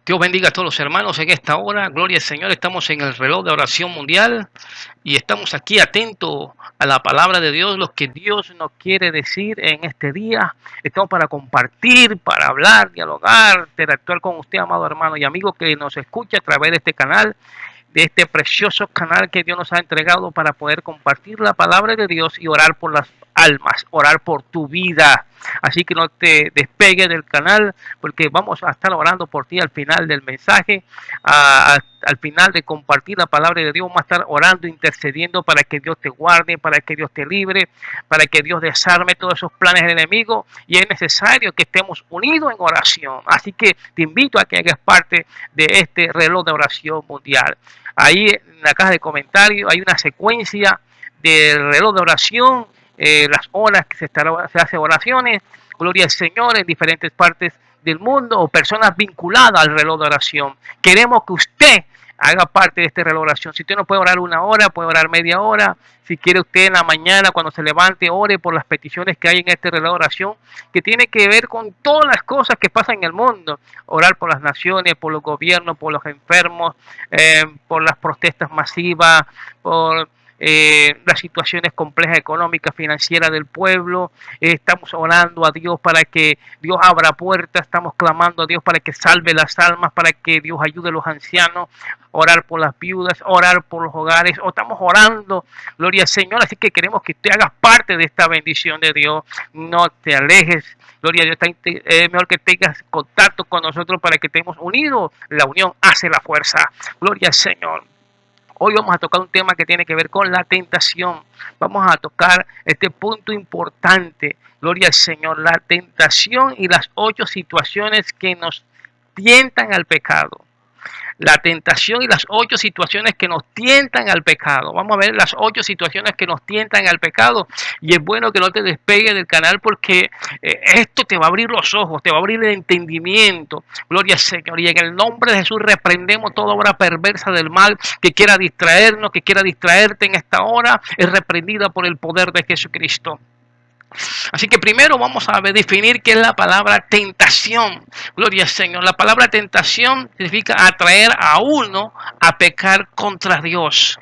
Dios bendiga a todos los hermanos en esta hora. Gloria al Señor. Estamos en el reloj de oración mundial y estamos aquí atentos a la palabra de Dios, lo que Dios nos quiere decir en este día. Estamos para compartir, para hablar, dialogar, interactuar con usted, amado hermano y amigo que nos escucha a través de este canal, de este precioso canal que Dios nos ha entregado para poder compartir la palabra de Dios y orar por las almas, orar por tu vida. Así que no te despegues del canal porque vamos a estar orando por ti al final del mensaje, al final de compartir la palabra de Dios. Vamos a estar orando, intercediendo para que Dios te guarde, para que Dios te libre, para que Dios desarme todos esos planes del enemigo, y es necesario que estemos unidos en oración. Así que te invito a que hagas parte de este reloj de oración mundial. Ahí en la caja de comentarios hay una secuencia del reloj de oración, las horas que se hace oraciones, gloria al Señor, en diferentes partes del mundo, o personas vinculadas al reloj de oración. Queremos que usted haga parte de este reloj de oración. Si usted no puede orar una hora, puede orar media hora. Si quiere usted en la mañana, cuando se levante, ore por las peticiones que hay en este reloj de oración, que tiene que ver con todas las cosas que pasan en el mundo. Orar por las naciones, por los gobiernos, por los enfermos, por las protestas masivas, por las situaciones complejas económicas, financieras del pueblo. Estamos orando a Dios para que Dios abra puertas, estamos clamando a Dios para que salve las almas, para que Dios ayude a los ancianos, orar por las viudas, orar por los hogares, o estamos orando, gloria al Señor. Así que queremos que usted haga parte de esta bendición de Dios, no te alejes. Gloria a Dios, es mejor que tengas contacto con nosotros para que estemos unidos. La unión hace la fuerza. Gloria al Señor. Hoy vamos a tocar un tema que tiene que ver con la tentación. Vamos a tocar este punto importante. Gloria al Señor. La tentación y las 8 situaciones que nos tientan al pecado. La tentación y las 8 situaciones que nos tientan al pecado. Vamos a ver las 8 situaciones que nos tientan al pecado. Y es bueno que no te despegues del canal porque esto te va a abrir los ojos, te va a abrir el entendimiento. Gloria al Señor. Y en el nombre de Jesús reprendemos toda obra perversa del mal que quiera distraernos, que quiera distraerte en esta hora. Es reprendida por el poder de Jesucristo. Así que primero vamos a definir qué es la palabra tentación. Gloria al Señor. La palabra tentación significa atraer a uno a pecar contra Dios.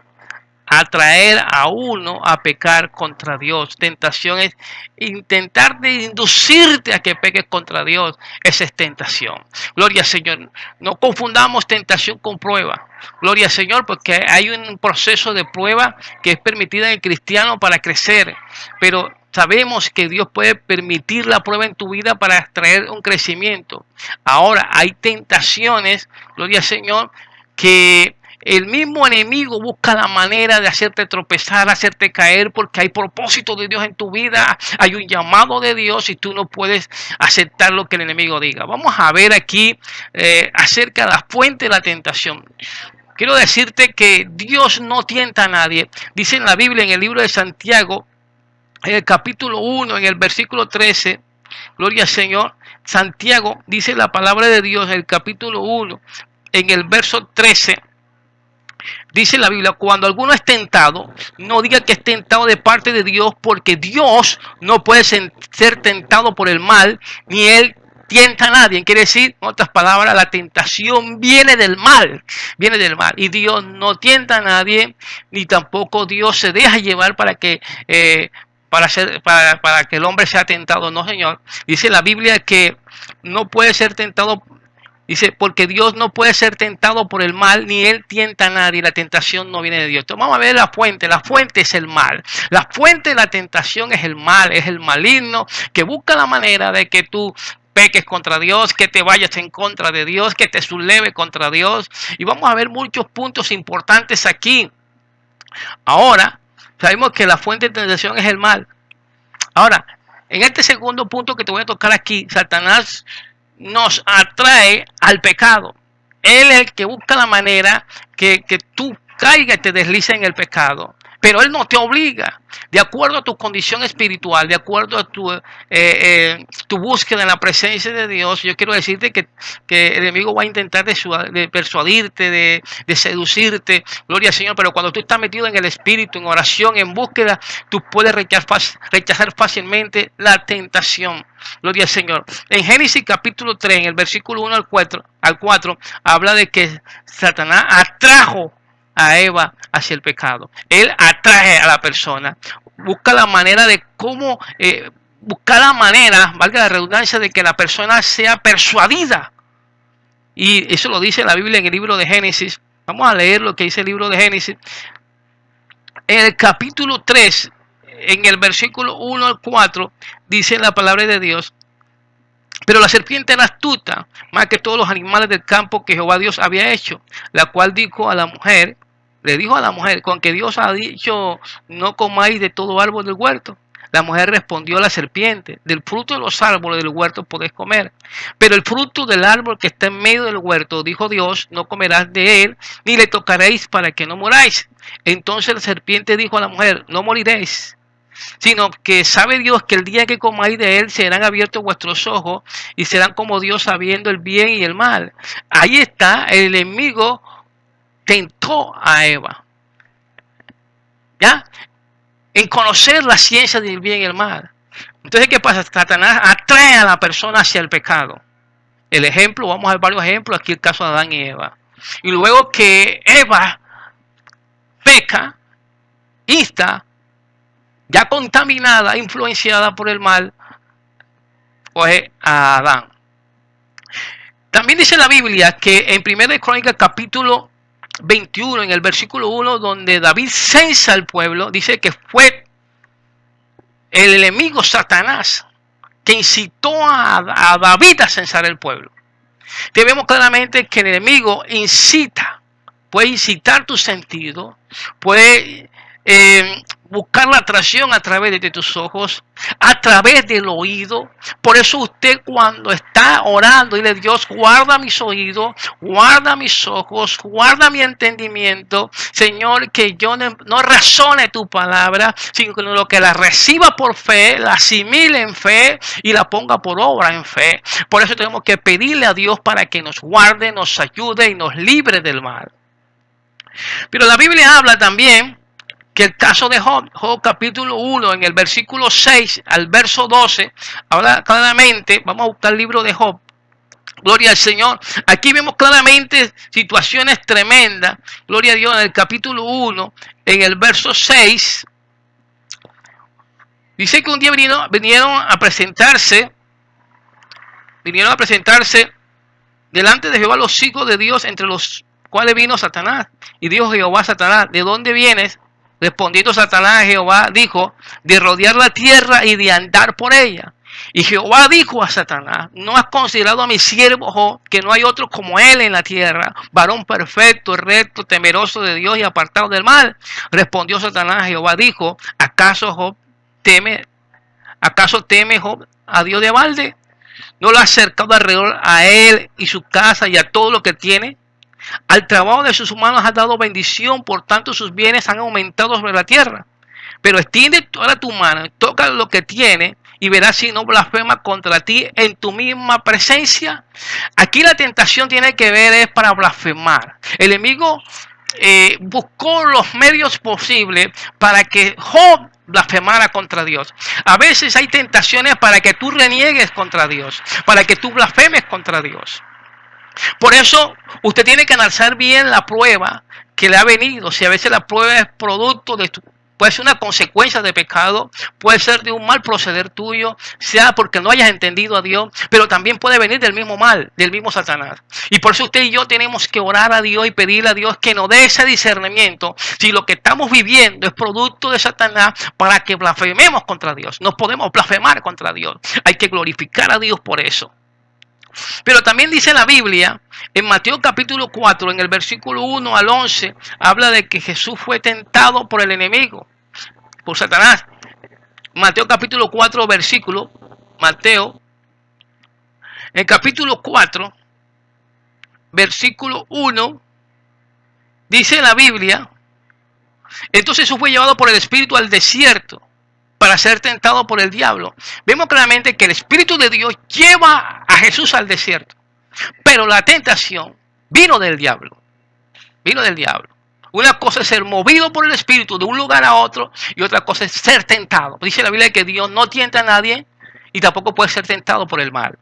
Atraer a uno a pecar contra Dios. Tentación es intentar de inducirte a que peques contra Dios. Esa es tentación. Gloria al Señor. No confundamos tentación con prueba. Gloria al Señor, porque hay un proceso de prueba que es permitida en el cristiano para crecer. Pero sabemos que Dios puede permitir la prueba en tu vida para traer un crecimiento. Ahora, hay tentaciones, gloria al Señor, que el mismo enemigo busca la manera de hacerte tropezar, hacerte caer, porque hay propósito de Dios en tu vida, hay un llamado de Dios y tú no puedes aceptar lo que el enemigo diga. Vamos a ver aquí acerca de la fuente de la tentación. Quiero decirte que Dios no tienta a nadie. Dice en la Biblia, en el libro de Santiago, en el capítulo 1, en el versículo 13, gloria al Señor, Santiago dice la palabra de Dios en el capítulo 1, en el verso 13, dice la Biblia: cuando alguno es tentado, no diga que es tentado de parte de Dios, porque Dios no puede ser tentado por el mal, ni él tienta a nadie. Quiere decir, en otras palabras, la tentación viene del mal, y Dios no tienta a nadie, ni tampoco Dios se deja llevar para que para que el hombre sea tentado. No, Señor. Dice la Biblia que no puede ser tentado. Dice, porque Dios no puede ser tentado por el mal, ni él tienta a nadie. La tentación no viene de Dios. Entonces vamos a ver la fuente. La fuente es el mal. La fuente de la tentación es el mal, es el maligno que busca la manera de que tú peques contra Dios, que te vayas en contra de Dios, que te subleve contra Dios. Y vamos a ver muchos puntos importantes aquí. Ahora, sabemos que la fuente de tentación es el mal. Ahora, en este segundo punto que te voy a tocar aquí, Satanás nos atrae al pecado. Él es el que busca la manera que tú caigas y te deslices en el pecado. pero Él no te obliga. De acuerdo a tu condición espiritual, de acuerdo a tu búsqueda en la presencia de Dios, yo quiero decirte que el enemigo va a intentar de persuadirte, de seducirte, gloria al Señor, pero cuando tú estás metido en el espíritu, en oración, en búsqueda, tú puedes rechazar fácilmente la tentación. Gloria al Señor. En Génesis capítulo 3, en el versículo 1 al 4 habla de que Satanás atrajo a Eva hacia el pecado. Él atrae a la persona, busca la manera de cómo, busca la manera, valga la redundancia, de que la persona sea persuadida. Y eso lo dice la Biblia en el libro de Génesis. Vamos a leer lo que dice el libro de Génesis. En el capítulo 3, en el versículo 1 al 4, dice la palabra de Dios: pero la serpiente era astuta, más que todos los animales del campo que Jehová Dios había hecho, la cual le dijo a la mujer, con que Dios ha dicho, no comáis de todo árbol del huerto. La mujer respondió a la serpiente: del fruto de los árboles del huerto podéis comer, pero el fruto del árbol que está en medio del huerto, dijo Dios, no comerás de él, ni le tocaréis para que no moráis. Entonces la serpiente dijo a la mujer: no moriréis, sino que sabe Dios que el día que comáis de él serán abiertos vuestros ojos y serán como Dios, sabiendo el bien y el mal. Ahí está, el enemigo tentó a Eva, ¿ya? En conocer la ciencia del bien y el mal. Entonces, ¿qué pasa? Satanás atrae a la persona hacia el pecado. El ejemplo, vamos a ver varios ejemplos, aquí el caso de Adán y Eva. Y luego que Eva peca, insta, ya contaminada, influenciada por el mal, coge a Adán. También dice la Biblia que en 1 Crónicas capítulo 21, en el versículo 1, donde David censa al pueblo, dice que fue el enemigo Satanás que incitó a David a censar el pueblo. Te vemos claramente que el enemigo incita, puede incitar tu sentido, puede buscar la atracción a través de tus ojos, a través del oído. Por eso usted, cuando está orando, dile: Dios, guarda mis oídos, guarda mis ojos, guarda mi entendimiento, Señor, que yo no razone tu palabra, sino que lo que la reciba por fe, la asimile en fe y la ponga por obra en fe. Por eso tenemos que pedirle a Dios para que nos guarde, nos ayude y nos libre del mal. Pero la Biblia habla también que el caso de Job, Job capítulo 1, en el versículo 6 al verso 12, habla claramente. Vamos a buscar el libro de Job. Gloria al Señor. Aquí vemos claramente situaciones tremendas. Gloria a Dios. En el capítulo 1, en el verso 6, dice que un día vinieron a presentarse delante de Jehová los hijos de Dios, entre los cuales vino Satanás. Y dijo Jehová a Satanás: ¿de dónde vienes? Respondiendo Satanás a Jehová, dijo: de rodear la tierra y de andar por ella. Y Jehová dijo a Satanás: ¿no has considerado a mi siervo Job, que no hay otro como él en la tierra, varón perfecto, recto, temeroso de Dios y apartado del mal? Respondió Satanás a Jehová, dijo: ¿acaso teme Job a Dios de balde? ¿No lo ha acercado alrededor a él y su casa y a todo lo que tiene? Al trabajo de sus manos has dado bendición, por tanto sus bienes han aumentado sobre la tierra. Pero extiende toda tu mano, toca lo que tiene, y verás si no blasfema contra ti en tu misma presencia. Aquí la tentación tiene que ver es para blasfemar. El enemigo buscó los medios posibles para que Job blasfemara contra Dios. A veces hay tentaciones para que tú reniegues contra Dios, para que tú blasfemes contra Dios. Por eso usted tiene que analizar bien la prueba que le ha venido. Si a veces la prueba es producto de puede ser una consecuencia de pecado, puede ser de un mal proceder tuyo, sea porque no hayas entendido a Dios, pero también puede venir del mismo mal, del mismo Satanás. Y por eso usted y yo tenemos que orar a Dios y pedirle a Dios que nos dé ese discernimiento. Si lo que estamos viviendo es producto de Satanás, para que blasfememos contra Dios. No podemos blasfemar contra Dios. Hay que glorificar a Dios por eso. Pero también dice la Biblia, en Mateo capítulo 4, en el versículo 1 al 11, habla de que Jesús fue tentado por el enemigo, por Satanás. Mateo capítulo 4, Mateo, en capítulo 4, versículo 1, dice la Biblia Entonces Jesús fue llevado por el Espíritu al desierto para ser tentado por el diablo. Vemos claramente que el Espíritu de Dios lleva a Jesús al desierto. Pero la tentación vino del diablo. Vino del diablo. Una cosa es ser movido por el Espíritu de un lugar a otro y otra cosa es ser tentado. Dice la Biblia que Dios no tienta a nadie y tampoco puede ser tentado por el mal.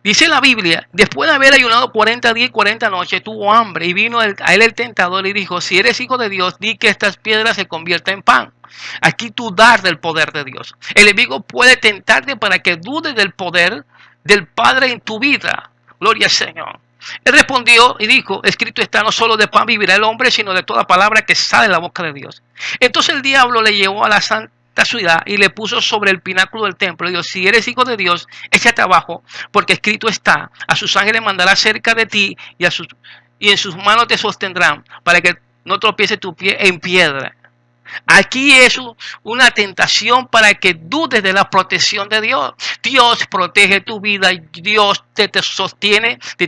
Dice la Biblia, después de haber ayunado 40 días y 40 noches, tuvo hambre y vino a él el tentador y dijo, si eres hijo de Dios, di que estas piedras se conviertan en pan. Aquí dudar del poder de Dios. El enemigo puede tentarte para que dudes del poder del Padre en tu vida. Gloria al Señor. Él respondió y dijo, escrito está, no solo de pan vivirá el hombre, sino de toda palabra que sale de la boca de Dios. Entonces el diablo le llevó a la santa ciudad y le puso sobre el pináculo del templo. Y dijo, si eres hijo de Dios, échate abajo, porque escrito está, a sus ángeles mandará cerca de ti y en sus manos te sostendrán, para que no tropiece tu pie en piedra. Aquí es una tentación para que dudes de la protección de Dios. Dios protege tu vida, Dios te sostiene, te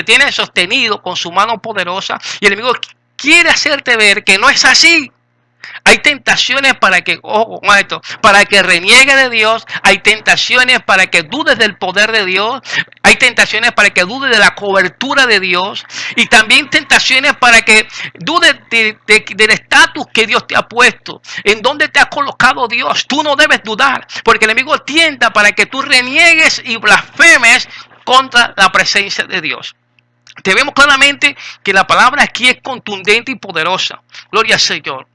tiene sostenido con su mano poderosa, y el enemigo quiere hacerte ver que no es así. Hay tentaciones para que, ojo con esto, para que reniegue de Dios. Hay tentaciones para que dudes del poder de Dios. Hay tentaciones para que dudes de la cobertura de Dios. Y también tentaciones para que dudes del estatus que Dios te ha puesto. En donde te ha colocado Dios. Tú no debes dudar, porque el enemigo tienta para que tú reniegues y blasfemes contra la presencia de Dios. Te vemos claramente que la palabra aquí es contundente y poderosa. Gloria al Señor.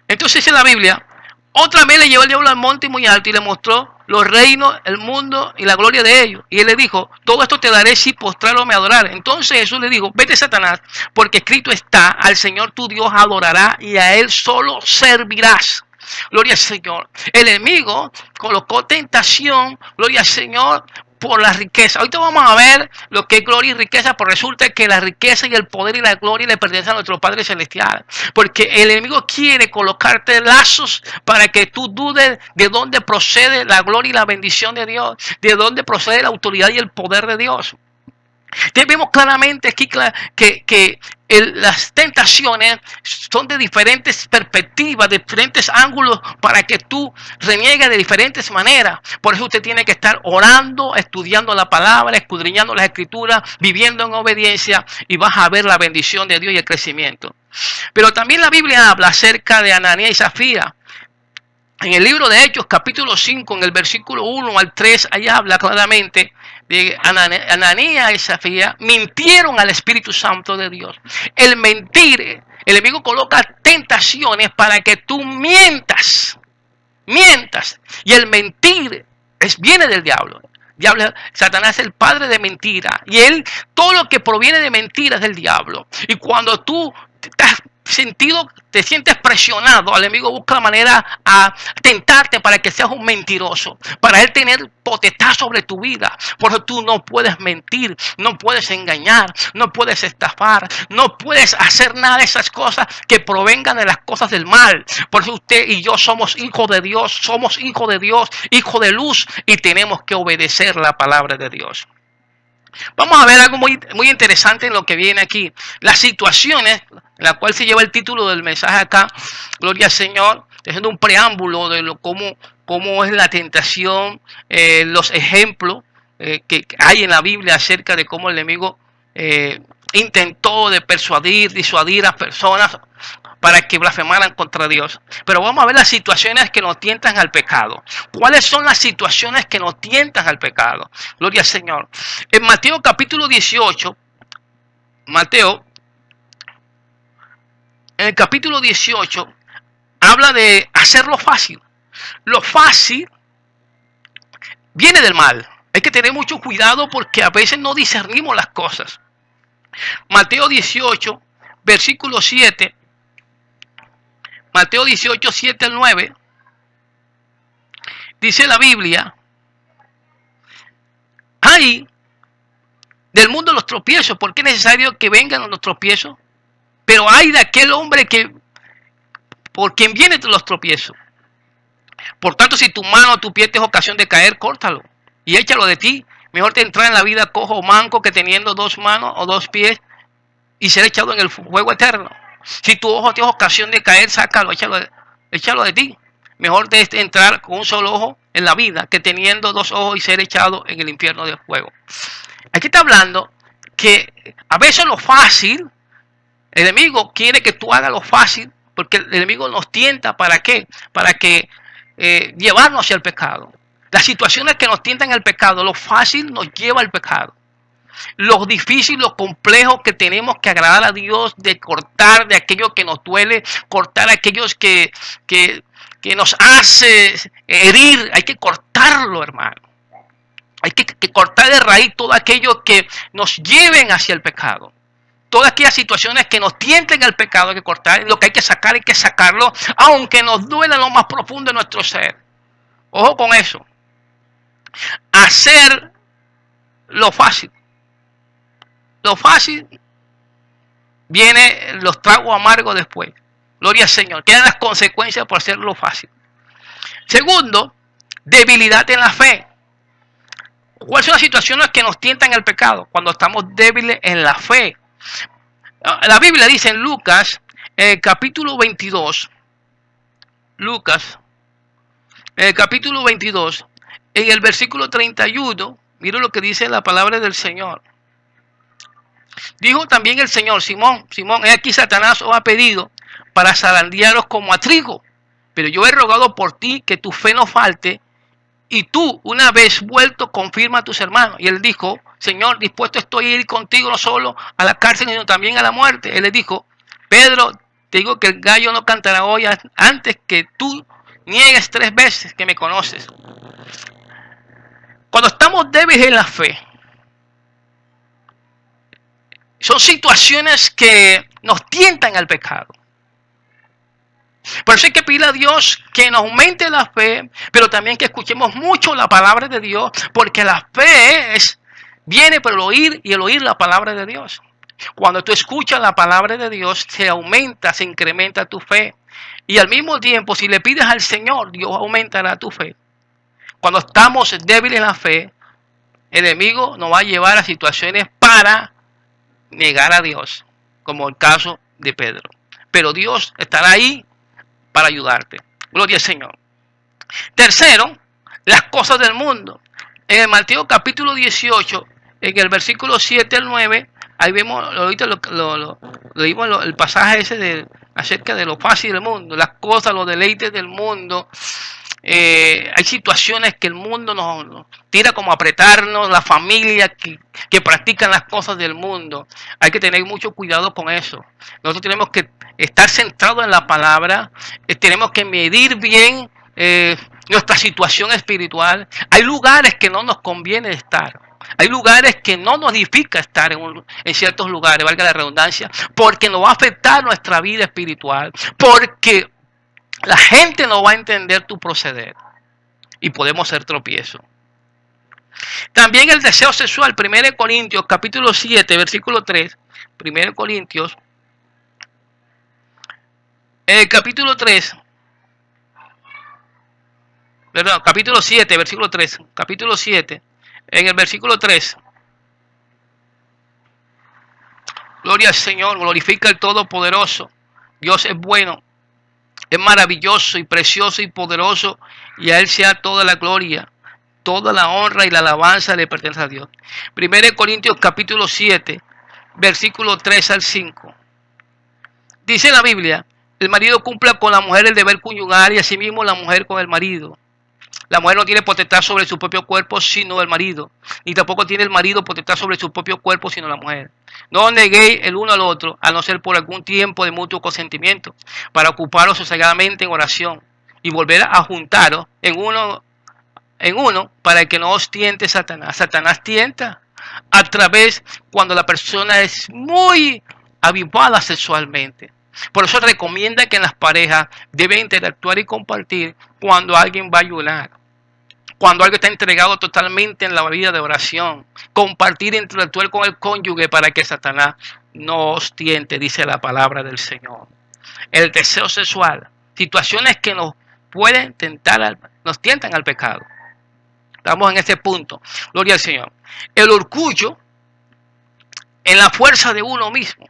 Entonces dice la Biblia, otra vez le llevó el diablo al monte muy alto y le mostró los reinos, el mundo y la gloria de ellos. Y él le dijo, todo esto te daré si postrarlo me adorar. Entonces Jesús le dijo, vete Satanás, porque escrito está, al Señor tu Dios adorará y a él solo servirás. Gloria al Señor. El enemigo colocó tentación, gloria al Señor, por la riqueza. Ahorita vamos a ver lo que es gloria y riqueza, pero resulta que la riqueza y el poder y la gloria le pertenecen a nuestro Padre Celestial. Porque el enemigo quiere colocarte lazos para que tú dudes de dónde procede la gloria y la bendición de Dios, de dónde procede la autoridad y el poder de Dios. Entonces vemos claramente aquí que las tentaciones son de diferentes perspectivas, de diferentes ángulos para que tú reniegues de diferentes maneras. Por eso usted tiene que estar orando, estudiando la palabra, escudriñando las escrituras, viviendo en obediencia y vas a ver la bendición de Dios y el crecimiento. Pero también la Biblia habla acerca de Ananías y Zafira. En el libro de Hechos, capítulo 5, en el versículo 1 al 3, ahí habla claramente de Ananías y Zafira mintieron al Espíritu Santo de Dios. El mentir, el enemigo coloca tentaciones para que tú mientas. Y el mentir viene del diablo. Satanás es el padre de mentira. Y todo lo que proviene de mentira es del diablo. Y cuando tú te sientes presionado, el enemigo busca la manera a tentarte para que seas un mentiroso, para él tener potestad sobre tu vida. Por eso tú no puedes mentir, no puedes engañar, no puedes estafar, no puedes hacer nada de esas cosas que provengan de las cosas del mal. Por eso usted y yo somos hijos de Dios, hijo de luz, y tenemos que obedecer la palabra de Dios. Vamos a ver algo muy interesante en lo que viene aquí. Las situaciones, la cual se lleva el título del mensaje acá, gloria al Señor, haciendo un preámbulo de cómo es la tentación, los ejemplos que hay en la Biblia acerca de cómo el enemigo intentó de disuadir a personas para que blasfemaran contra Dios. Pero vamos a ver las situaciones que nos tientan al pecado. ¿Cuáles son las situaciones que nos tientan al pecado? Gloria al Señor. En Mateo capítulo 18, en el capítulo 18, habla de hacerlo fácil. Lo fácil viene del mal. Hay que tener mucho cuidado porque a veces no discernimos las cosas. Mateo 18, versículo 7. Mateo 18, 7 al 9. Dice la Biblia: hay del mundo los tropiezos, porque es necesario que vengan los tropiezos. Pero hay de aquel hombre por quien vienen los tropiezos. Por tanto, si tu mano o tu pie te es ocasión de caer, córtalo y échalo de ti. Mejor te entrar en la vida cojo o manco que teniendo 2 manos o 2 pies y ser echado en el fuego eterno. Si tu ojo te es ocasión de caer, sácalo, échalo de ti. Mejor de entrar con un solo ojo en la vida que teniendo dos ojos y ser echado en el infierno del fuego. Aquí está hablando que a veces lo fácil, el enemigo quiere que tú hagas lo fácil, porque el enemigo nos tienta, ¿para qué? Para que llevarnos hacia el pecado. Las situaciones que nos tientan al pecado, lo fácil nos lleva al pecado. Lo difícil, lo complejo que tenemos que agradar a Dios, de cortar de aquello que nos duele, cortar aquellos que nos hace herir, hay que cortarlo, hermano. Hay que cortar de raíz todo aquello que nos lleven hacia el pecado. Todas aquellas situaciones que nos tienten al pecado hay que cortar. Lo que hay que sacarlo, aunque nos duela lo más profundo de nuestro ser. Ojo con eso. Hacer lo fácil. Lo fácil viene los tragos amargos después. Gloria al Señor. Quedan las consecuencias por hacer lo fácil. Segundo, debilidad en la fe. ¿Cuáles son las situaciones que nos tientan al pecado? Cuando estamos débiles en la fe. La Biblia dice en Lucas, capítulo 22, Lucas, capítulo 22, en el versículo 31, mira lo que dice la palabra del Señor. Dijo también el Señor: Simón, Simón, he aquí Satanás os ha pedido para zarandearos como a trigo, pero yo he rogado por ti que tu fe no falte, y tú, una vez vuelto, confirma a tus hermanos. Y él dijo: Señor, dispuesto estoy a ir contigo no solo a la cárcel, sino también a la muerte. Él le dijo: Pedro, te digo que el gallo no cantará hoy antes que tú niegues 3 veces que me conoces. Cuando estamos débiles en la fe, son situaciones que nos tientan al pecado. Por eso hay que pedirle a Dios que nos aumente la fe, pero también que escuchemos mucho la palabra de Dios, porque la fe viene por el oír, y el oír la palabra de Dios. Cuando tú escuchas la palabra de Dios, se aumenta, se incrementa tu fe. Y al mismo tiempo, si le pides al Señor, Dios aumentará tu fe. Cuando estamos débiles en la fe, el enemigo nos va a llevar a situaciones para negar a Dios, como el caso de Pedro. Pero Dios estará ahí para ayudarte. Gloria al Señor. Tercero, las cosas del mundo. En el Mateo capítulo 18, en el versículo 7 al 9, ahí vemos, ahorita leímos el pasaje ese acerca de lo fácil del mundo, las cosas, los deleites del mundo. Hay situaciones que el mundo nos tira como a apretarnos, la familia que practican las cosas del mundo. Hay que tener mucho cuidado con eso. Nosotros tenemos que estar centrados en la palabra, tenemos que medir bien nuestra situación espiritual. Hay lugares que no nos conviene estar. Hay lugares que no nos edifica estar en ciertos lugares, valga la redundancia, porque nos va a afectar nuestra vida espiritual, porque la gente no va a entender tu proceder y podemos ser tropiezo. También el deseo sexual, 1 Corintios capítulo 7, versículo 3, 1 Corintios, capítulo 3, perdón, capítulo 7, versículo 3, capítulo 7, en el versículo 3. Gloria al Señor, glorifica al Todopoderoso. Dios es bueno, es maravilloso y precioso y poderoso, y a Él sea toda la gloria, toda la honra y la alabanza le pertenece a Dios. 1 Corintios capítulo 7, versículo 3 al 5. Dice la Biblia: el marido cumpla con la mujer el deber conyugal, y asimismo la mujer con el marido. La mujer no tiene potestad sobre su propio cuerpo sino el marido, ni tampoco tiene el marido potestad sobre su propio cuerpo sino la mujer. No os neguéis el uno al otro, a no ser por algún tiempo de mutuo consentimiento, para ocuparos sosegadamente en oración, y volver a juntaros en uno para que no os tiente Satanás. Satanás tienta a través cuando la persona es muy avivada sexualmente. Por eso recomienda que en las parejas deben interactuar y compartir cuando alguien va a ayunar, cuando alguien está entregado totalmente en la vida de oración. Compartir e interactuar con el cónyuge para que Satanás no os tiente, dice la palabra del Señor. El deseo sexual, situaciones que nos pueden tentar, nos tientan al pecado. Estamos en ese punto. Gloria al Señor. El orgullo en la fuerza de uno mismo.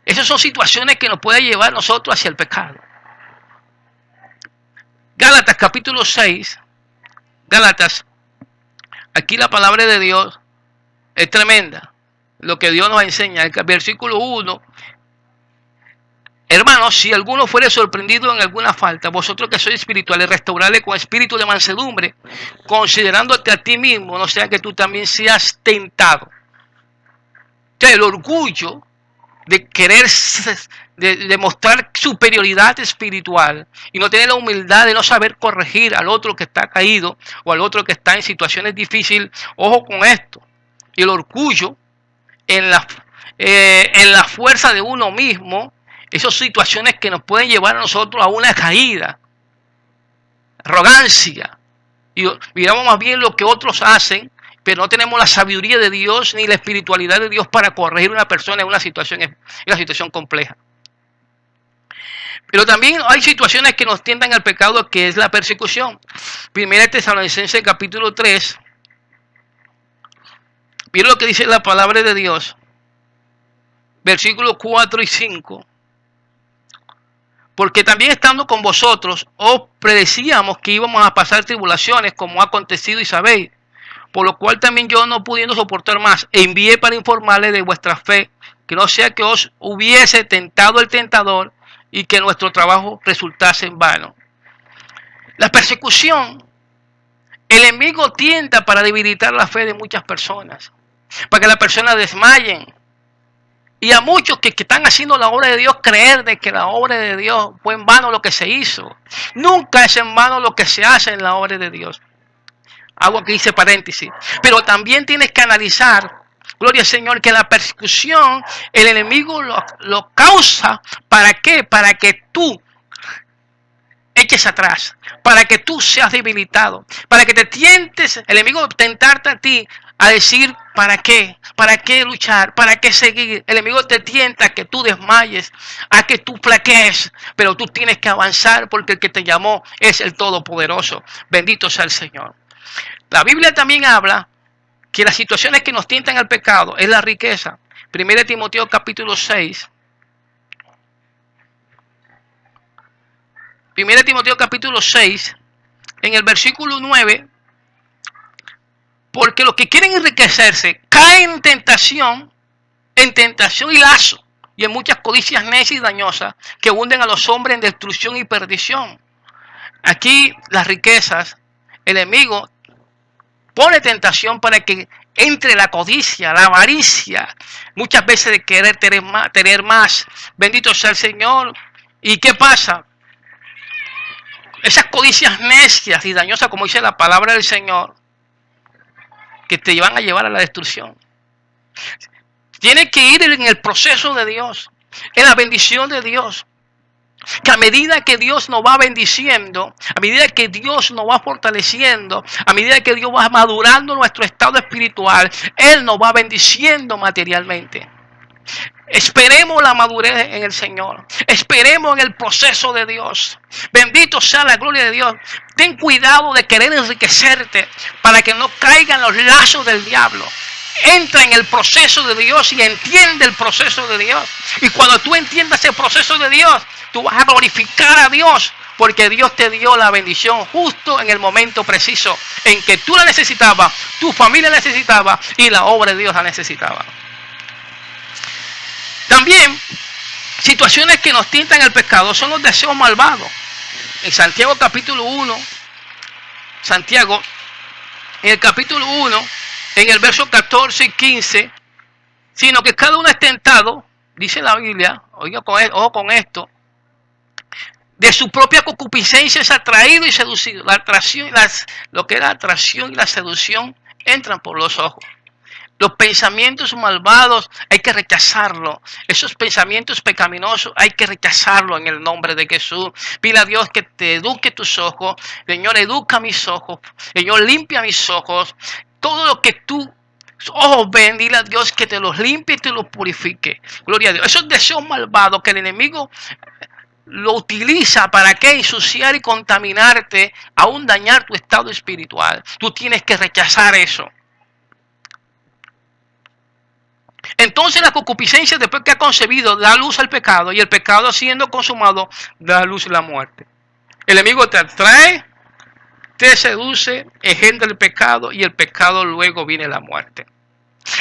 Esas son situaciones que nos pueden llevar a nosotros hacia el pecado. Gálatas capítulo 6. Gálatas. Aquí la palabra de Dios es tremenda. Lo que Dios nos enseña. El versículo 1. Hermanos, si alguno fuere sorprendido en alguna falta, vosotros que sois espirituales, restaurarle con espíritu de mansedumbre, considerándote a ti mismo, no sea que tú también seas tentado. Entonces, el orgullo de querer demostrar superioridad espiritual y no tener la humildad de no saber corregir al otro que está caído o al otro que está en situaciones difíciles. Ojo con esto. Y el orgullo en la fuerza de uno mismo, esas situaciones que nos pueden llevar a nosotros a una caída, arrogancia, y miramos más bien lo que otros hacen, pero no tenemos la sabiduría de Dios ni la espiritualidad de Dios para corregir a una persona en una situación compleja. Pero también hay situaciones que nos tientan al pecado, que es la persecución. Primera Tesalonicenses capítulo 3. Mira lo que dice la palabra de Dios. Versículos 4 y 5. Porque también estando con vosotros, os predecíamos que íbamos a pasar tribulaciones, como ha acontecido y sabéis. Por lo cual también yo, no pudiendo soportar más, envié para informarles de vuestra fe, que no sea que os hubiese tentado el tentador y que nuestro trabajo resultase en vano. La persecución, el enemigo tienta para debilitar la fe de muchas personas, para que las personas desmayen. Y a muchos que están haciendo la obra de Dios creer de que la obra de Dios fue en vano lo que se hizo. Nunca es en vano lo que se hace en la obra de Dios. Hago aquí hice paréntesis. Pero también tienes que analizar, gloria al Señor, que la persecución, el enemigo lo causa. ¿Para qué? Para que tú eches atrás, para que tú seas debilitado, para que te tientes, el enemigo tentarte a ti a decir, ¿para qué? ¿Para qué luchar? ¿Para qué seguir? El enemigo te tienta a que tú desmayes, a que tú flaquees, pero tú tienes que avanzar porque el que te llamó es el Todopoderoso. Bendito sea el Señor. La Biblia también habla que las situaciones que nos tientan al pecado es la riqueza. 1 Timoteo capítulo 6. 1 Timoteo capítulo 6, en el versículo 9, porque los que quieren enriquecerse caen en tentación y lazo, y en muchas codicias necias y dañosas que hunden a los hombres en destrucción y perdición. Aquí las riquezas, el enemigo pone tentación para que entre la codicia, la avaricia, muchas veces de querer tener más. Bendito sea el Señor. ¿Y qué pasa? Esas codicias necias y dañosas, como dice la palabra del Señor, que te van a llevar a la destrucción. Tienes que ir en el proceso de Dios, en la bendición de Dios. Que a medida que Dios nos va bendiciendo, a medida que Dios nos va fortaleciendo, a medida que Dios va madurando nuestro estado espiritual, Él nos va bendiciendo materialmente. Esperemos la madurez en el Señor. Esperemos en el proceso de Dios. Bendito sea la gloria de Dios. Ten cuidado de querer enriquecerte para que no caigan los lazos del diablo. Entra en el proceso de Dios y entiende el proceso de Dios. Y cuando tú entiendas el proceso de Dios, tú vas a glorificar a Dios, porque Dios te dio la bendición justo en el momento preciso en que tú la necesitabas, tu familia la necesitaba y la obra de Dios la necesitaba. También, situaciones que nos tientan el pecado son los deseos malvados. En Santiago capítulo 1, Santiago, en el capítulo 1, en el verso 14 y 15, sino que cada uno es tentado, dice la Biblia, ojo con esto, de su propia concupiscencia es atraído y seducido. La atracción, lo que es la atracción y la seducción entran por los ojos. Los pensamientos malvados hay que rechazarlos. Esos pensamientos pecaminosos hay que rechazarlos en el nombre de Jesús. Pide a Dios que te eduque tus ojos. Señor, educa mis ojos. Señor, limpia mis ojos. Todo lo que tus ojos ven, dile a Dios que te los limpie y te los purifique. Gloria a Dios. Esos deseos malvados que el enemigo lo utiliza para que ensuciar y contaminarte, aún dañar tu estado espiritual. Tú tienes que rechazar eso. Entonces la concupiscencia, después que ha concebido, da luz al pecado, y el pecado siendo consumado, da luz a la muerte. El enemigo te atrae, te seduce, engendra el pecado, y el pecado luego viene la muerte.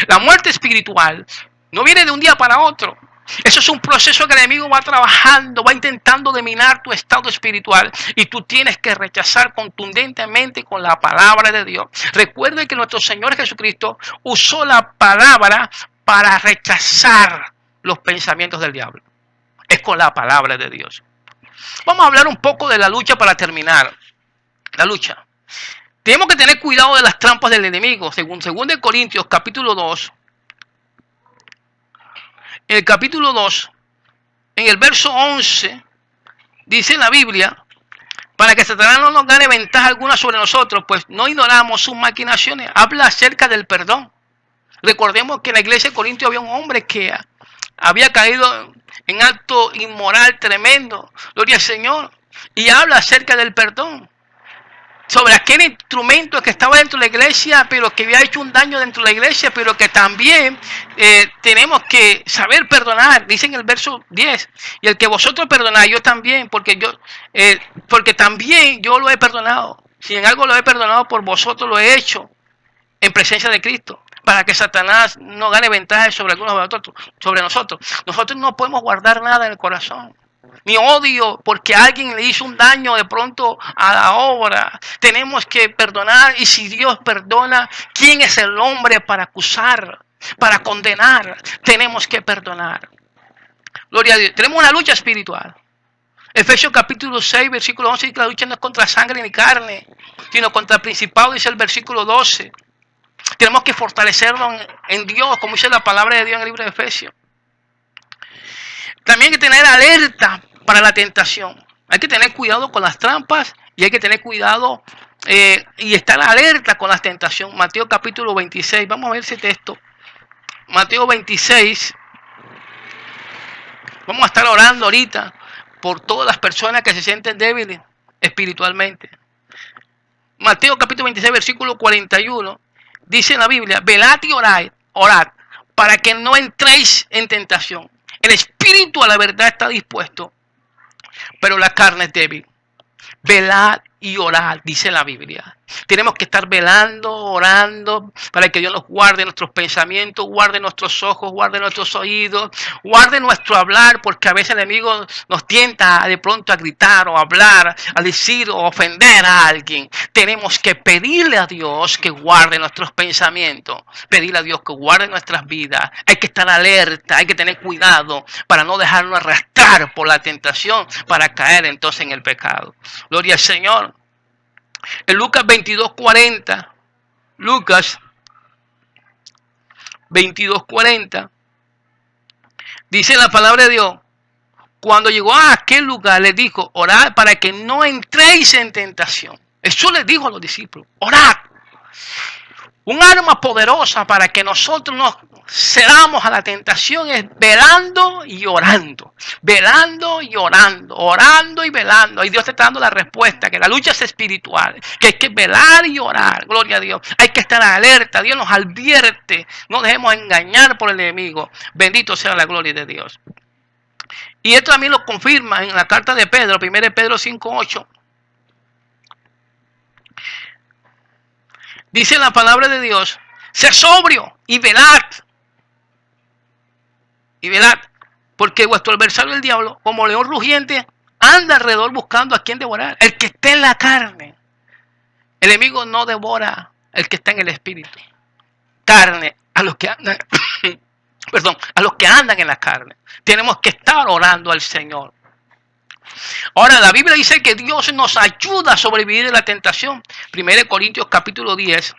La muerte espiritual no viene de un día para otro. Eso es un proceso que el enemigo va trabajando, va intentando dominar tu estado espiritual, y tú tienes que rechazar contundentemente con la palabra de Dios. Recuerde que nuestro Señor Jesucristo usó la palabra para rechazar los pensamientos del diablo. Es con la palabra de Dios. Vamos a hablar un poco de la lucha para terminar. La lucha. Tenemos que tener cuidado de las trampas del enemigo. Según 2 Corintios capítulo 2. En el capítulo 2, en el verso 11, dice la Biblia, para que Satanás no nos gane ventaja alguna sobre nosotros, pues no ignoramos sus maquinaciones. Habla acerca del perdón. Recordemos que en la iglesia de Corintios había un hombre que había caído en acto inmoral tremendo. Gloria al Señor. Y habla acerca del perdón. Sobre aquel instrumento que estaba dentro de la iglesia, pero que había hecho un daño dentro de la iglesia, pero que también tenemos que saber perdonar. Dice en el verso 10, y el que vosotros perdonáis, yo también, porque también yo lo he perdonado. Si en algo lo he perdonado, por vosotros lo he hecho en presencia de Cristo, para que Satanás no gane ventaja sobre algunos de nosotros, sobre nosotros. Nosotros no podemos guardar nada en el corazón, ni odio porque alguien le hizo un daño de pronto a la obra. Tenemos que perdonar, y si Dios perdona, ¿quién es el hombre para acusar, para condenar? Tenemos que perdonar. Gloria a Dios. Tenemos una lucha espiritual. Efesios capítulo 6, versículo 11, dice que la lucha no es contra sangre ni carne, sino contra el principado, dice el versículo 12. Tenemos que fortalecernos en Dios, como dice la palabra de Dios en el libro de Efesios. También hay que tener alerta para la tentación. Hay que tener cuidado con las trampas, y hay que tener cuidado y estar alerta con la tentación. Mateo capítulo 26. Vamos a ver ese texto. Mateo 26. Vamos a estar orando ahorita por todas las personas que se sienten débiles espiritualmente. Mateo capítulo 26, versículo 41. Dice en la Biblia: velad y orad para que no entréis en tentación. El espíritu a la verdad está dispuesto, pero la carne es débil. Velad y orad, dice la Biblia. Tenemos que estar velando, orando, para que Dios nos guarde nuestros pensamientos, guarde nuestros ojos, guarde nuestros oídos, guarde nuestro hablar, porque a veces el enemigo nos tienta de pronto a gritar o a hablar, a decir o ofender a alguien. Tenemos que pedirle a Dios que guarde nuestros pensamientos, pedirle a Dios que guarde nuestras vidas. Hay que estar alerta, hay que tener cuidado para no dejarnos arrastrar por la tentación, para caer entonces en el pecado. Gloria al Señor. En Lucas 22:40, Lucas 22:40, dice la palabra de Dios: cuando llegó a aquel lugar, les dijo: orad para que no entréis en tentación. Eso les dijo a los discípulos: orad. Un arma poderosa para que nosotros nos cedamos a la tentación es velando y orando. Velando y orando. Orando y velando. Y Dios te está dando la respuesta, que la lucha es espiritual, que hay que velar y orar. Gloria a Dios. Hay que estar alerta. Dios nos advierte. No dejemos engañar por el enemigo. Bendito sea la gloria de Dios. Y esto también lo confirma en la carta de Pedro, 1 Pedro 5:8. Dice la palabra de Dios: sé sobrio y velad. Y velad, porque vuestro adversario el diablo, como león rugiente, anda alrededor buscando a quien devorar. El que esté en la carne. El enemigo no devora el que está en el espíritu. Carne, a los que andan, a los que andan en la carne. Tenemos que estar orando al Señor. Ahora, la Biblia dice que Dios nos ayuda a sobrevivir de la tentación. 1 Corintios capítulo 10.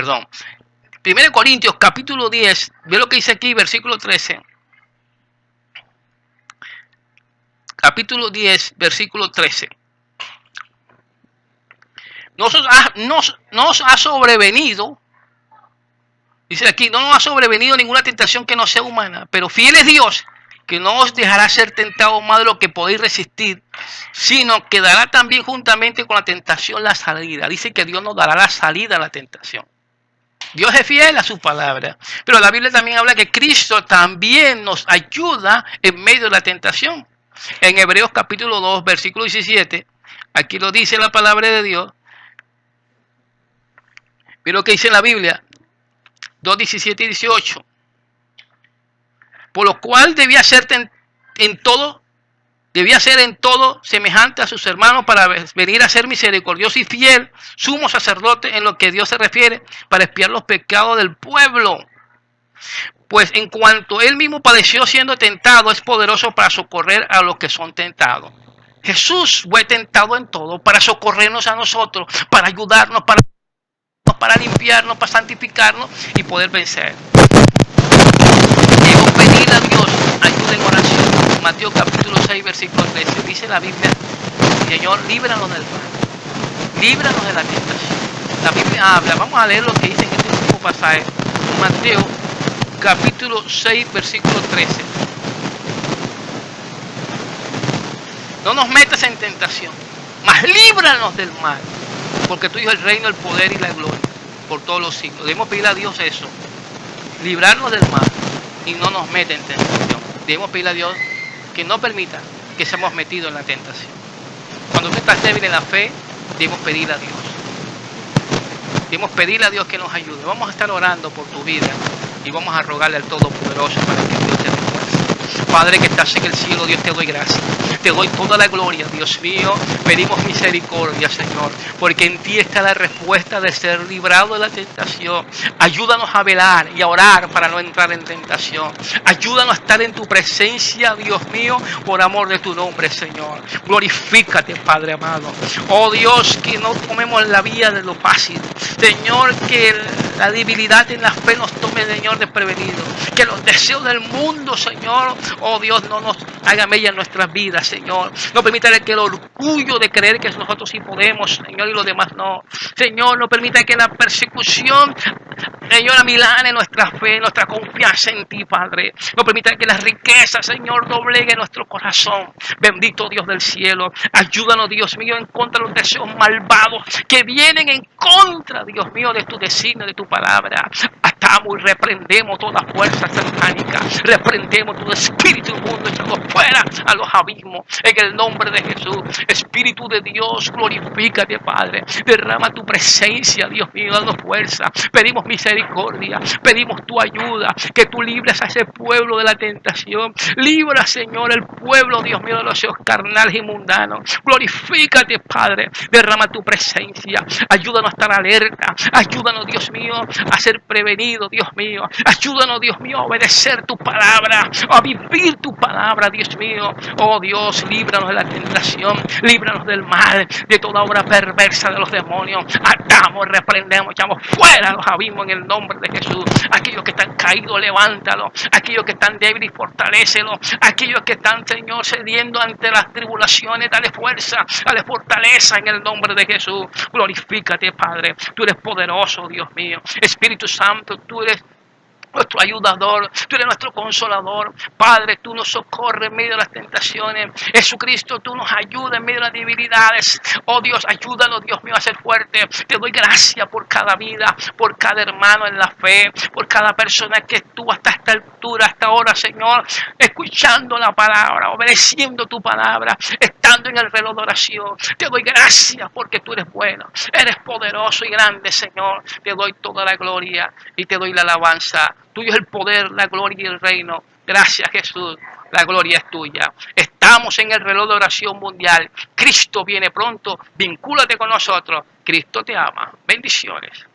1 Corintios capítulo 10. Ve lo que dice aquí, versículo 13. Capítulo 10, versículo 13. Nos ha sobrevenido, dice aquí, no nos ha sobrevenido ninguna tentación que no sea humana, pero fiel es Dios, que no os dejará ser tentados más de lo que podéis resistir, sino que dará también juntamente con la tentación la salida. Dice que Dios nos dará la salida a la tentación. Dios es fiel a su palabra. Pero la Biblia también habla que Cristo también nos ayuda en medio de la tentación. En Hebreos capítulo 2, versículo 17, aquí lo dice la palabra de Dios. Mira lo que dice en la Biblia, 2, 17 y 18. Por lo cual debía ser en todo semejante a sus hermanos para venir a ser misericordioso y fiel, sumo sacerdote en lo que Dios se refiere, para expiar los pecados del pueblo. Pues en cuanto él mismo padeció siendo tentado, es poderoso para socorrer a los que son tentados. Jesús fue tentado en todo para socorrernos a nosotros, para ayudarnos, para limpiarnos, para santificarnos y poder vencer. Debemos pedir a Dios ayuda en oración. Mateo capítulo 6, versículo 13. Dice la Biblia, Señor, líbranos del mal, líbranos de la tentación. La Biblia habla, vamos a leer lo que dice en este último pasaje. Mateo capítulo 6, versículo 13. No nos metas en tentación, mas líbranos del mal, porque tuyo es el reino, el poder y la gloria por todos los siglos. Debemos pedir a Dios eso, librarnos del mal y no nos meta en tentación. Debemos pedir a Dios que no permita que seamos metidos en la tentación. Cuando tú estás débil en la fe, debemos pedir a Dios. Debemos pedirle a Dios que nos ayude. Vamos a estar orando por tu vida y vamos a rogarle al Todopoderoso para que Dios te dé fuerza. Padre que estás en el cielo, Dios, te doy gracias. Te doy toda la gloria, Dios mío. Pedimos misericordia, Señor, porque en ti está la respuesta de ser librado de la tentación. Ayúdanos a velar y a orar para no entrar en tentación. Ayúdanos a estar en tu presencia, Dios mío, por amor de tu nombre, Señor. Glorifícate, Padre amado. Oh Dios, que no tomemos la vía de lo fácil. Señor, que la debilidad en la fe nos tome, Señor, desprevenido. Que los deseos del mundo, Señor, oh Dios, no nos haga mella en nuestras vidas, Señor. No permita que el orgullo de creer que nosotros sí podemos, Señor, y los demás no. Señor, no permita que la persecución, Señor, amilane nuestra fe, nuestra confianza en ti, Padre. No permita que las riquezas, Señor, dobleguen nuestro corazón. Bendito Dios del cielo. Ayúdanos, Dios mío, en contra de los deseos malvados que vienen en contra, Dios mío, de tu designio, de tu palabra. Atamos y reprendemos toda fuerza satánica. Reprendemos todo espíritu inmundo echado fuera a los abismos. En el nombre de Jesús. Espíritu de Dios, glorifícate, Padre. Derrama tu presencia, Dios mío, danos fuerza. Pedimos misericordia. Pedimos tu ayuda. Que tú libres a ese pueblo de la tentación. Libra, Señor, el pueblo, Dios mío, de los deseos carnales y mundanos. Glorifícate, Padre. Derrama tu presencia. Ayúdanos a estar alerta. Ayúdanos, Dios mío, a ser prevenidos, Dios mío. Ayúdanos, Dios mío, a obedecer tu palabra, a vivir tu palabra, Dios mío. Oh Dios, líbranos de la tentación, líbranos del mal, de toda obra perversa de los demonios. Atamos, reprendemos, echamos fuera los abismos en el nombre de Jesús. Aquellos que están caídos, levántalos. Aquellos que están débiles, fortalécelos. Aquellos que están, Señor, cediendo ante las tribulaciones, dale fuerza, dale fortaleza en el nombre de Jesús. Glorifícate, Padre. Tú eres poderoso, Dios mío. Espíritu Santo, tú eres nuestro ayudador, tú eres nuestro consolador. Padre, tú nos socorres en medio de las tentaciones. Jesucristo, tú nos ayudas en medio de las debilidades. Oh Dios, ayúdanos, Dios mío, a ser fuerte. Te doy gracias por cada vida, por cada hermano en la fe, por cada persona que estuvo hasta esta altura, hasta ahora, Señor, escuchando la palabra, obedeciendo tu palabra, estando en el reloj de oración. Te doy gracias porque tú eres bueno, eres poderoso y grande, Señor. Te doy toda la gloria y te doy la alabanza. Tuyo es el poder, la gloria y el reino. Gracias, Jesús. La gloria es tuya. Estamos en el reloj de oración mundial. Cristo viene pronto. Vincúlate con nosotros. Cristo te ama. Bendiciones.